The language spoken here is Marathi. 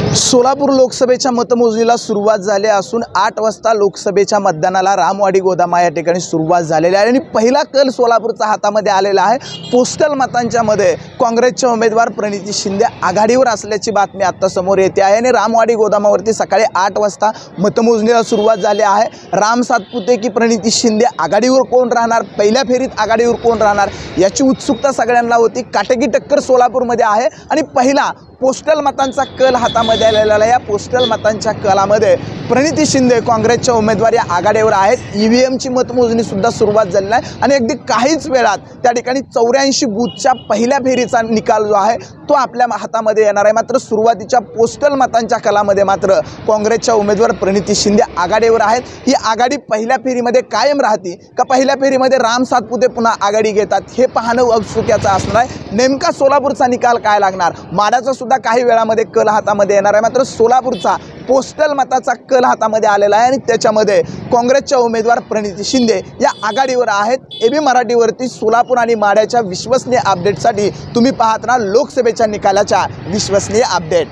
सोलापूर लोकसभेच्या मतमोजणीला सुरुवात झाली असून 8 वाजता लोकसभेच्या मतदानाला रामवाडी गोदामा या ठिकाणी सुरुवात झालेली आहे आणि पहिला कल सोलापूरचा हातामध्ये आलेला आहे। पोस्टल मतांच्या मध्ये काँग्रेसचे उमेदवार प्रणिती शिंदे आघाडीवर असल्याची बातमी आता समोर येते आहे आणि रामवाडी गोदामावरती सकाळी 8 वाजता मतमोजणीला सुरुवात झाली आहे। राम सातपुते की प्रणिती शिंदे आघाडीवर कोण राहणार, पहिल्या फेरीत आघाडीवर कोण राहणार याची उत्सुकता सगळ्यांना होती। काटेकी टक्कर सोलापूरमध्ये आहे आणि पहिला पोस्टल मतांचा कल हातामध्ये आलेला आहे। या पोस्टल मतांच्या कलामध्ये प्रणिती शिंदे काँग्रेसच्या उमेदवार या आघाडीवर आहेत। ईव्हीएमची मतमोजणी सुद्धा सुरुवात झालेली आहे आणि अगदी काहीच वेळात त्या ठिकाणी 84 बूथच्या पहिल्या फेरीचा निकाल जो आहे तो आपल्या हातामध्ये येणार आहे। मात्र सुरुवातीच्या पोस्टल मतांच्या कलामध्ये मात्र काँग्रेसच्या उमेदवार प्रणिती शिंदे आघाडीवर आहेत। ही आघाडी पहिल्या फेरीमध्ये कायम राहते का पहिल्या फेरीमध्ये राम सातपुते पुन्हा आघाडी घेतात हे पाहणं औत्सुक्याचं असणार आहे। नेमका सोलापूरचा निकाल काय लागणार, माडाचा सुद्धा काही वेळामध्ये कल हातामध्ये येणार आहे। मात्र सोलापूरचा पोस्टल मताचा कल हातामध्ये आलेला आहे आणि त्याच्यामध्ये काँग्रेसच्या उमेदवार प्रणिती शिंदे या आघाडीवर आहेत। एबी मराठीवरती सोलापूर आणि माड्याच्या विश्वसनीय अपडेटसाठी तुम्ही पाहत राहा लोकसभेच्या निकालाच्या विश्वसनीय अपडेट।